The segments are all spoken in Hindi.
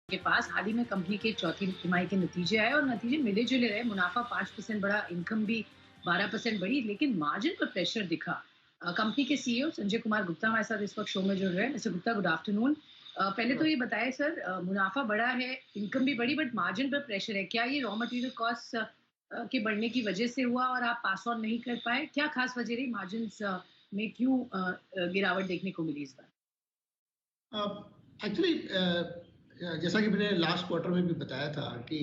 के पास हाल ही में कंपनी के चौथी तिमाही के नतीजे आए और नतीजे मिले जुले रहे। मुनाफा 5% बढ़ा, इनकम भी 12% बढ़ी, लेकिन मार्जिन पर प्रेशर दिखा। कंपनी के सीईओ संजय कुमार गुप्ता हमारे साथ इस वक्त शो में जुड़ रहे हैं। Mister Gupta, good afternoon. पहले तो ये बताएं सर, मुनाफा बढ़ा है, इनकम भी बढ़ी, बट मार्जिन पर प्रेशर है। क्या ये रॉ मटेरियल कॉस्ट के बढ़ने की वजह से हुआ और आप पास ऑन नहीं कर पाए? क्या खास वजह रही? मार्जिन में क्यों गिरावट देखने को मिली इस बार? एक्चुअली जैसा कि मैंने लास्ट क्वार्टर में भी बताया था कि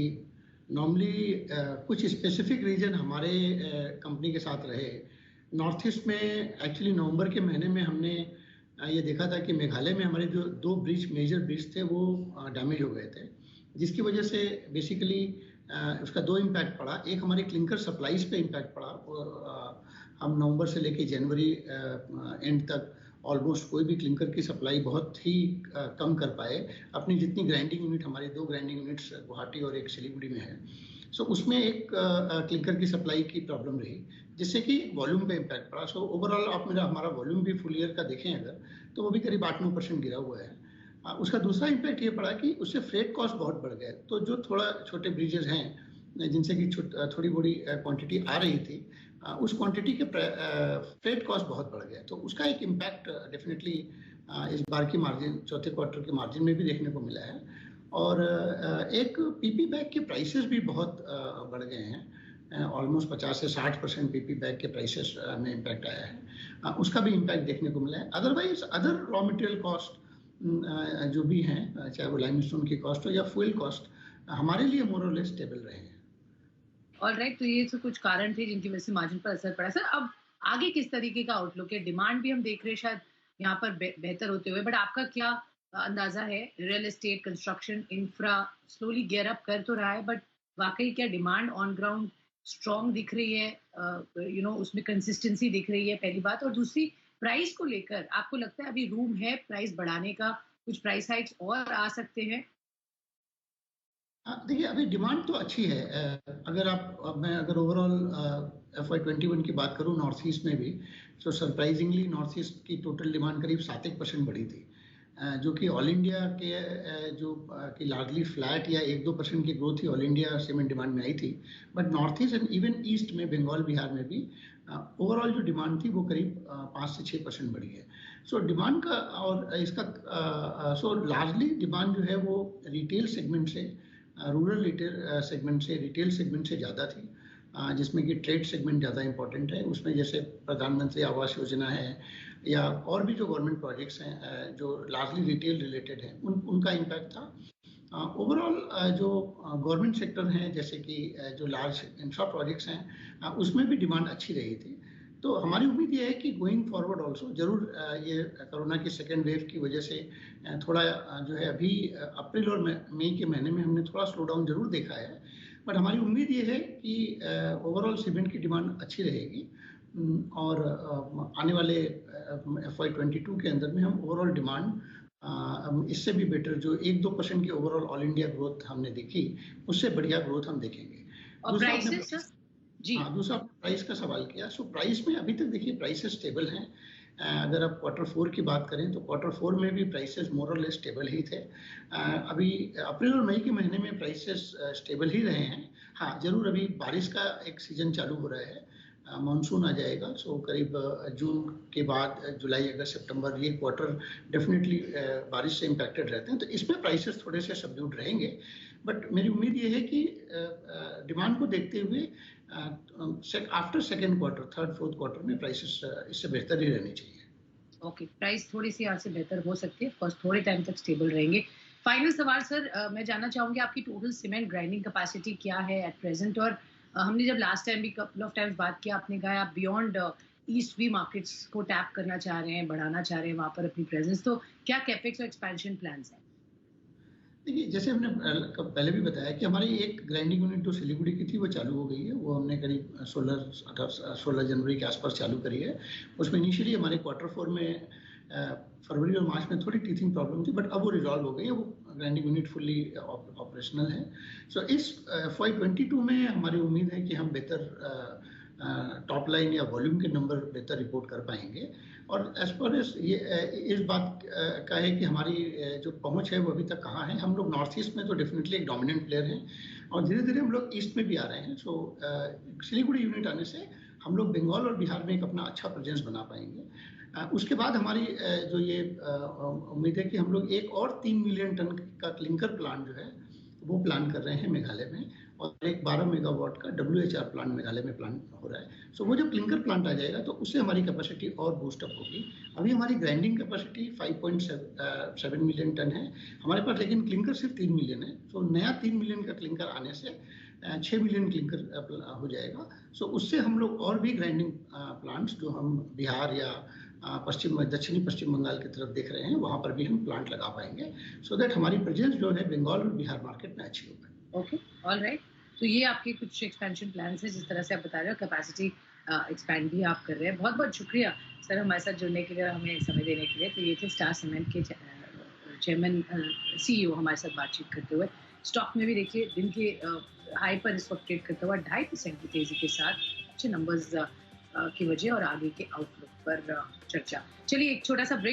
नॉर्मली कुछ स्पेसिफिक रीजन हमारे कंपनी के साथ रहे। नॉर्थ ईस्ट में एक्चुअली नवंबर के महीने में हमने ये देखा था कि मेघालय में हमारे जो दो मेजर ब्रिज थे वो डैमेज हो गए थे, जिसकी वजह से बेसिकली उसका दो इम्पैक्ट पड़ा। एक हमारी क्लिंकर सप्लाईज पे इम्पैक्ट पड़ा और हम नवंबर से लेके जनवरी एंड तक ऑलमोस्ट कोई भी क्लिंकर की सप्लाई बहुत ही कम कर पाए। अपनी जितनी ग्राइंडिंग यूनिट, हमारी दो ग्राइंडिंग यूनिट्स गुवाहाटी और एक सिलीगुड़ी में है, सो उसमें एक क्लिंकर की सप्लाई की प्रॉब्लम रही, जिससे कि वॉल्यूम पे इम्पैक्ट पड़ा। सो ओवरऑल आप हमारा वॉल्यूम भी फुल ईयर का देखें अगर, तो वो भी करीब 8-9% गिरा हुआ है। उसका दूसरा इम्पैक्ट ये पड़ा कि उससे फ्रेट कॉस्ट बहुत बढ़ गए। तो जो थोड़ा छोटे ब्रिजेस हैं जिनसे कि थोड़ी बड़ी क्वांटिटी आ रही थी, उस क्वांटिटी के फ्रेट कॉस्ट बहुत बढ़ गए। तो उसका एक इम्पैक्ट डेफिनेटली इस बार की मार्जिन, चौथे क्वार्टर के मार्जिन में भी देखने को मिला है। और एक पीपी बैग के प्राइसेस भी बहुत बढ़ गए हैं। ऑलमोस्ट 50 से 60% पीपी बैग के प्राइसेस में इम्पैक्ट आया है। उसका भी इम्पैक्ट देखने को मिला है। Otherwise other raw material cost जो भी हैं, चाहे वो लाइमस्टोन की कॉस्ट हो या फ्यूल कॉस्ट, हमारे लिए मोर और लेस स्टेबल रहे हैं। ऑलराइट, तो ये तो कुछ कारण थे जिनकी वजह से मार्जिन पर असर पड़ा। सर, अब आगे किस तरीके का आउटलुक है? डिमांड भी हम देख रहे हैं शायद यहाँ पर बेहतर होते हुए, बट आपका क्या अंदाजा है? Real estate, construction, infra slowly gear up कर तो रहा है, बट वाकई क्या डिमांड ऑन ग्राउंड स्ट्रॉन्ग दिख रही है? उसमें कंसिस्टेंसी दिख रही है, पहली बात। और दूसरी, प्राइस को लेकर आपको लगता है अभी रूम है प्राइस बढ़ाने का? कुछ प्राइस हाइक्स और आ सकते हैं? देखिए, अभी डिमांड तो अच्छी है। मैं अगर ओवरऑल FY21 की बात करूं नॉर्थ ईस्ट में भी, तो सरप्राइजिंगली नॉर्थ ईस्ट की टोटल डिमांड करीब 7-1% बढ़ी थी, जो कि ऑल इंडिया के कि लार्जली फ्लैट या 1-2% की ग्रोथ ही ऑल इंडिया सीमेंट डिमांड में आई थी। But north east and even east में, बंगाल बिहार में भी ओवरऑल जो डिमांड थी वो करीब 5 से 6% बढ़ी है। सो डिमांड का और इसका सो लार्जली डिमांड जो है वो रिटेल सेगमेंट से, रूरल रिटेल सेगमेंट से, रिटेल सेगमेंट से ज़्यादा थी, जिसमें कि ट्रेड सेगमेंट ज़्यादा इंपॉर्टेंट है। उसमें जैसे प्रधानमंत्री आवास योजना है या और भी जो गवर्नमेंट प्रोजेक्ट्स हैं जो लार्जली रिटेल रिलेटेड हैं, उनका इम्पैक्ट था। ओवरऑल जो गवर्नमेंट सेक्टर हैं, जैसे कि जो लार्ज इंफ्रा प्रोजेक्ट्स हैं, उसमें भी डिमांड अच्छी रही थी। तो हमारी उम्मीद ये है कि गोइंग फॉरवर्ड ऑल्सो जरूर ये कोरोना की सेकेंड वेव की वजह से थोड़ा जो है अभी अप्रैल और मई के महीने में हमने थोड़ा स्लो डाउन जरूर देखा है, बट हमारी उम्मीद ये है कि ओवरऑल सीमेंट की डिमांड अच्छी रहेगी। और आने वाले FY22 के अंदर में हम ओवरऑल डिमांड इससे भी बेटर, जो 1-2% की ओवरऑल ऑल इंडिया ग्रोथ हमने देखी, उससे बढ़िया ग्रोथ हम देखेंगे। और प्राइसेस? जी हाँ, दूसरा प्राइस का सवाल किया। सो प्राइस में अभी तक देखिए प्राइसेस स्टेबल हैं। अगर आप Q4 की बात करें तो Q4 में भी प्राइसेस मोर और लेस स्टेबल ही थे। अभी अप्रैल और मई के महीने में प्राइसेस स्टेबल ही रहे हैं। हाँ, जरूर अभी बारिश का एक सीजन चालू हो रहा है, मानसून आ जाएगा। सो करीब जून के बाद जुलाई, अगस्त, सितंबर, ये क्वार्टर डेफिनेटली बारिश से इम्पैक्टेड रहते हैं, तो इसमें प्राइसेस थोड़े से सबड्यूड रहेंगे। बट मेरी उम्मीद ये है कि डिमांड को देखते हुए after second quarter, third fourth quarter में प्राइसेस इससे बेहतर ही रहनी चाहिए। ओके, प्राइस थोड़ी सी यहाँ से बेहतर हो सकती है, ऑफकोर्स थोड़े टाइम तक स्टेबल रहेंगे। फाइनल सवाल सर, मैं जानना चाहूंगी आपकी टोटल सीमेंट ग्राइंडिंग कैपेसिटी क्या है एट प्रेजेंट? और हमने जब लास्ट टाइम भी कपल ऑफ टाइम्स बात किया, आपने कहा आप बियॉन्ड ईस्ट भी मार्केट्स को टैप करना चाह रहे हैं, बढ़ाना चाह रहे हैं वहां पर अपनी प्रेजेंस। तो क्या कैपेक्स और एक्सपेंशन प्लान्स हैं? देखिए, जैसे हमने पहले भी बताया कि हमारी एक ग्राइंडिंग यूनिट जो सिलीगुड़ी की थी वो चालू हो गई है। वो हमने करीब 16 जनवरी के आसपास चालू करी है। उसमें इनिशियली हमारे Q4 में फरवरी और मार्च में थोड़ी टीथिंग प्रॉब्लम थी, बट अब वो रिजॉल्व हो गई है। वो ग्राइंडिंग यूनिट फुल्ली ऑपरेशनल है। सो इस FY22 में हमारी उम्मीद है कि हम बेहतर टॉप लाइन या वॉल्यूम के नंबर बेहतर रिपोर्ट कर पाएंगे। और एज पर ये इस बात का है कि हमारी जो पहुंच है वो अभी तक कहाँ है। हम लोग नॉर्थ ईस्ट में तो डेफिनेटली एक डोमिनेंट प्लेयर हैं और धीरे धीरे हम लोग ईस्ट में भी आ रहे हैं। सो सिलीगुड़ी यूनिट आने से हम लोग बंगाल और बिहार में एक अपना अच्छा प्रेजेंस बना पाएंगे। उसके बाद हमारी जो ये उम्मीद है कि हम लोग एक और 3 मिलियन टन का क्लिंकर प्लांट जो है वो प्लान कर रहे हैं मेघालय में, और एक 12 मेगावाट का WHR प्लांट मेघालय में प्लान हो रहा है। सो वो जो क्लिंकर प्लांट आ जाएगा तो उससे हमारी कैपेसिटी और बूस्टअप होगी। अभी हमारी ग्राइंडिंग कैपेसिटी 5.7 मिलियन टन है हमारे पास, लेकिन क्लिंकर सिर्फ 3 मिलियन है। सो नया 3 मिलियन का क्लिंकर आने से 6 मिलियन क्लिंकर हो जाएगा। सो उससे हम लोग और भी ग्राइंडिंग प्लांट्स जो हम बिहार या दक्षिणी पश्चिम बंगाल की तरफ देख रहे हैं वहां पर भी हम प्लांट लगा पाएंगे, सो दैट हमारी प्रेजेंस जो है बंगाल और बिहार मार्केट में अच्छी होगी। Okay, alright. तो ये आपके कुछ एक्सपेंशन प्लान्स हैं जिस तरह से आप बता रहे हो, कैपेसिटी एक्सपैंड भी आप कर रहे हैं। बहुत बहुत शुक्रिया सर हमारे साथ जुड़ने के लिए, हमें समय देने के लिए। तो ये थे स्टार सीमेंट के चेयरमैन CEO हमारे साथ बातचीत करते हुए। स्टॉक में भी देखिए दिन के हाई पर इस वक्त ट्रेड करता हुआ 2.5% की तेजी के साथ, अच्छे नंबर्स की वजह और आगे के आउटलुक पर चर्चा। चलिए एक छोटा सा ब्रेक।